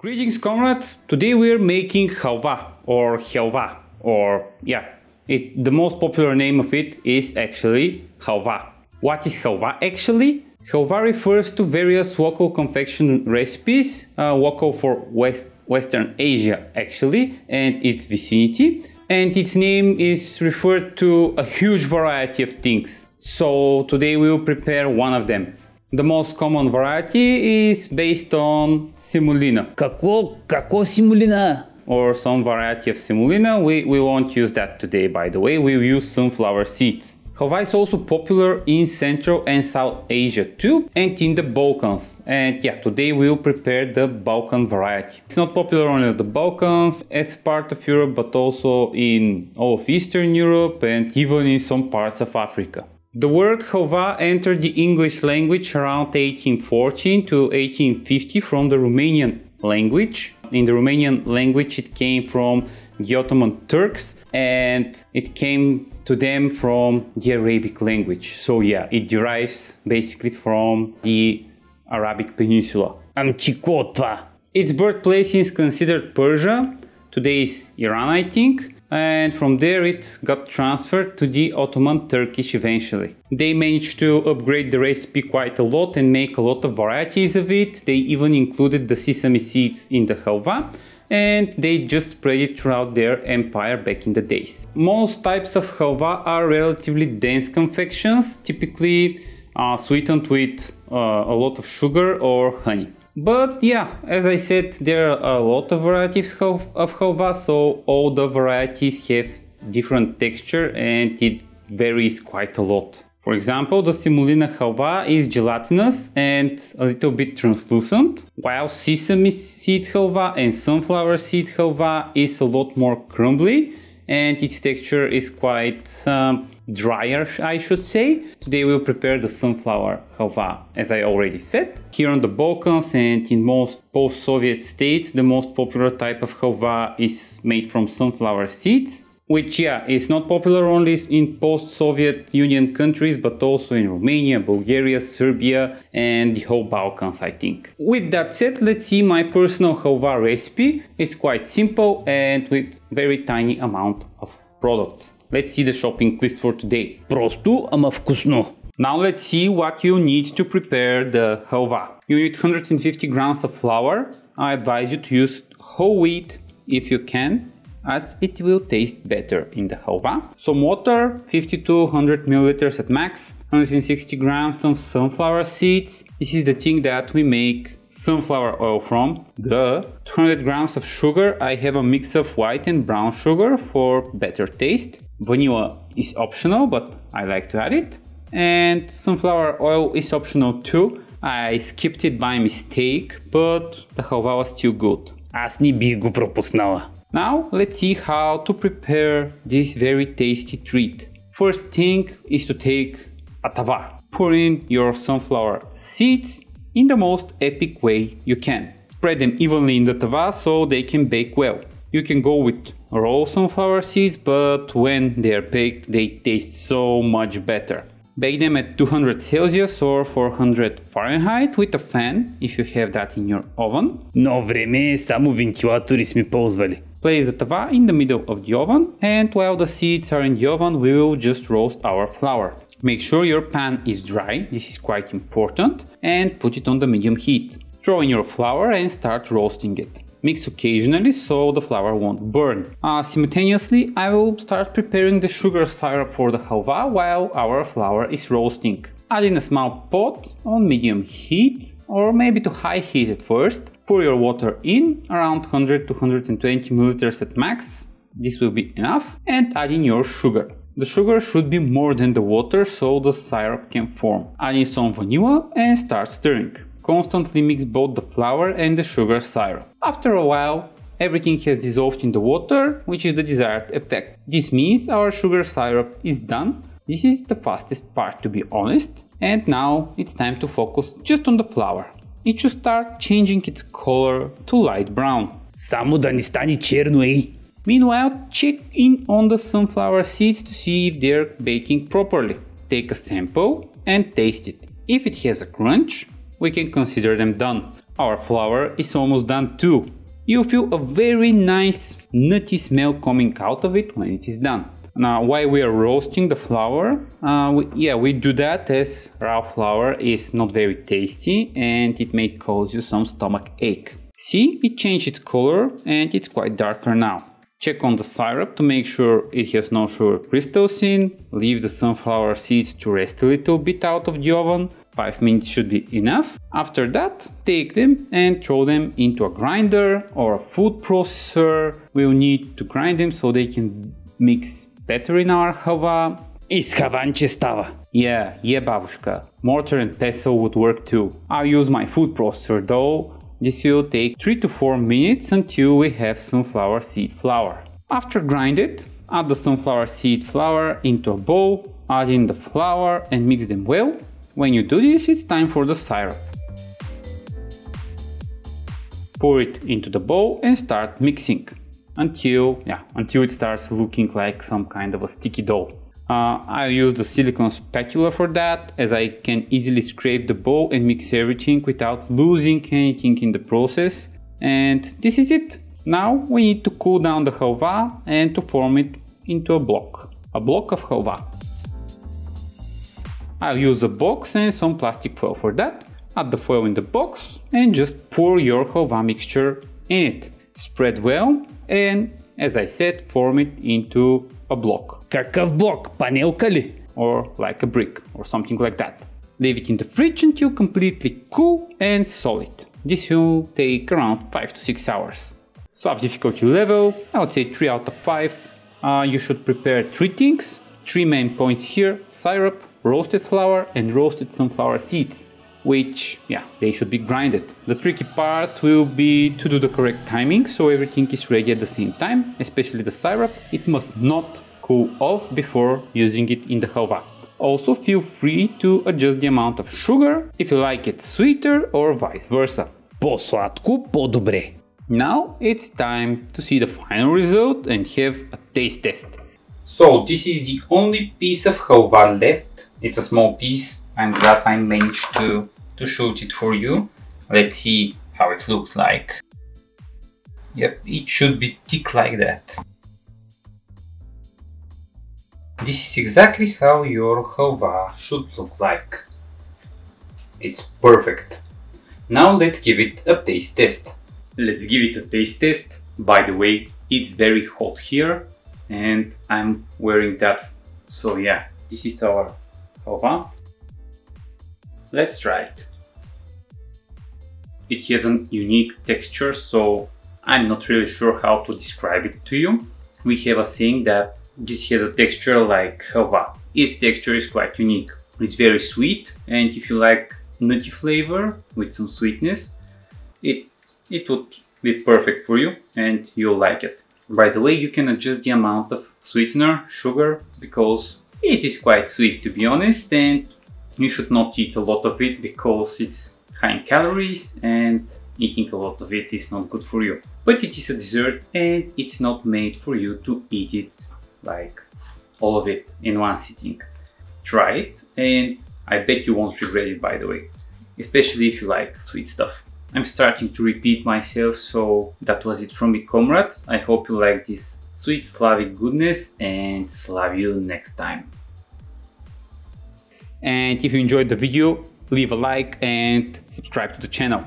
Greetings comrades, today we're making halva or halva the most popular name of it is actually halva. What is halva actually? Halva refers to various local confection recipes, local for Western Asia actually and its vicinity, and its name is referred to a huge variety of things. So today we will prepare one of them. The most common variety is based on semolina. Какво semolina? Or some variety of semolina. We won't use that today, by the way. We will use sunflower seeds. Halva is also popular in Central and South Asia too, and in the Balkans. And yeah, today we will prepare the Balkan variety. It's not popular only in the Balkans as part of Europe, but also in all of Eastern Europe and even in some parts of Africa. The word halva entered the English language around 1814 to 1850 from the Romanian language. In the Romanian language it came from the Ottoman Turks and it came to them from the Arabic language. So yeah, it derives basically from the Arabic Peninsula. Its birthplace is considered Persia, today is Iran I think. And from there it got transferred to the Ottoman Turkish eventually. They managed to upgrade the recipe quite a lot and make a lot of varieties of it. They even included the sesame seeds in the halva and they just spread it throughout their empire back in the days. Most types of halva are relatively dense confections, typically sweetened with a lot of sugar or honey. But yeah, as I said, there are a lot of varieties of halva, so all the varieties have different texture and it varies quite a lot. For example, the semolina halva is gelatinous and a little bit translucent, while sesame seed halva and sunflower seed halva is a lot more crumbly and its texture is quite drier, I should say. Today we'll prepare the sunflower halva, as I already said. Here on the Balkans and in most post-Soviet states, the most popular type of halva is made from sunflower seeds, which yeah, is not popular only in post-Soviet Union countries, but also in Romania, Bulgaria, Serbia and the whole Balkans, I think. With that said, let's see my personal halva recipe. It's quite simple and with very tiny amount of products. Let's see the shopping list for today. Просто, ама вкусно. Now let's see what you need to prepare the halva. You need 150 grams of flour. I advise you to use whole wheat if you can, as it will taste better in the halva. Some water, 50 to 100 milliliters at max. 160 grams of sunflower seeds. This is the thing that we make sunflower oil from. The 200 grams of sugar. I have a mix of white and brown sugar for better taste. Vanilla is optional, but I like to add it. And sunflower oil is optional too. I skipped it by mistake, but the halva was still good. Аз не бих го пропуснала. Now let's see how to prepare this very tasty treat. First thing is to take a tava. Pour in your sunflower seeds in the most epic way you can. Spread them evenly in the tava so they can bake well. You can go with raw sunflower seeds, but when they are baked they taste so much better. Bake them at 200 Celsius or 400 Fahrenheit with a fan if you have that in your oven. Но време само вентилатори сме ползвали. Place the tava in the middle of the oven and while the seeds are in the oven we will just roast our flour. Make sure your pan is dry, this is quite important, and put it on the medium heat. Throw in your flour and start roasting it. Mix occasionally so the flour won't burn. Simultaneously I will start preparing the sugar syrup for the halva while our flour is roasting. Add in a small pot on medium heat or maybe to high heat at first. Pour your water in, around 100 to 120 milliliters at max. This will be enough, and add in your sugar. The sugar should be more than the water so the syrup can form. Add in some vanilla and start stirring. Constantly mix both the flour and the sugar syrup. After a while, everything has dissolved in the water, which is the desired effect. This means our sugar syrup is done. This is the fastest part, to be honest. And now it's time to focus just on the flour. It should start changing its color to light brown. Само да не стане черно, ей! Meanwhile, check in on the sunflower seeds to see if they're baking properly. Take a sample and taste it. If it has a crunch, we can consider them done. Our flour is almost done too. You'll feel a very nice nutty smell coming out of it when it is done. Now, while we are roasting the flour, we do that as raw flour is not very tasty and it may cause you some stomach ache. See, it changed its color and it's quite darker now. Check on the syrup to make sure it has no sugar crystals in. Leave the sunflower seeds to rest a little bit out of the oven. 5 minutes should be enough. After that, take them and throw them into a grinder or a food processor. We'll need to grind them so they can mix better in our halva. Изхаванче става. Yeah, babushka. Mortar and pestle would work too. I'll use my food processor though. This will take 3 to 4 minutes until we have sunflower seed flour. After grinded, add the sunflower seed flour into a bowl, add in the flour and mix them well. When you do this, it's time for the syrup. Pour it into the bowl and start mixing until it starts looking like some kind of a sticky dough. I use the silicone spatula for that, as I can easily scrape the bowl and mix everything without losing anything in the process. And this is it. Now we need to cool down the halva and to form it into a block of halva. I'll use a box and some plastic foil for that. Add the foil in the box and just pour your halva mixture in it. Spread well and, as I said, form it into a block. Какъв блок? Панелка ли? Or like a brick or something like that. Leave it in the fridge until completely cool and solid. This will take around 5 to 6 hours. Slav difficulty level, I would say 3 out of 5. You should prepare 3 things. 3 main points here: syrup, roasted flour and roasted sunflower seeds, which, they should be grinded. The tricky part will be to do the correct timing so everything is ready at the same time, especially the syrup. It must not cool off before using it in the halva. Also feel free to adjust the amount of sugar if you like it sweeter or vice versa. По-сладко, по-добре. Now it's time to see the final result and have a taste test. So this is the only piece of halva left. It's a small piece. I'm glad I managed to shoot it for you. Let's see how it looks like. Yep, it should be thick like that. This is exactly how your halva should look like. It's perfect. Now let's give it a taste test. Let's give it a taste test. By the way, it's very hot here and I'm wearing that. So yeah, this is our halva. Let's try it. It has a unique texture, so I'm not really sure how to describe it to you. We have a saying that this has a texture like halva. Its texture is quite unique. It's very sweet, and if you like nutty flavor with some sweetness, it would be perfect for you and you'll like it. By the way, you can adjust the amount of sweetener, sugar, because it is quite sweet, to be honest, and you should not eat a lot of it because it's high in calories and eating a lot of it is not good for you. But it is a dessert and it's not made for you to eat it like all of it in one sitting. Try it and I bet you won't regret it, by the way, especially if you like sweet stuff. I'm starting to repeat myself, so that was it from me, comrades. I hope you like this sweet Slavic goodness and Slav you next time. And if you enjoyed the video, leave a like and subscribe to the channel.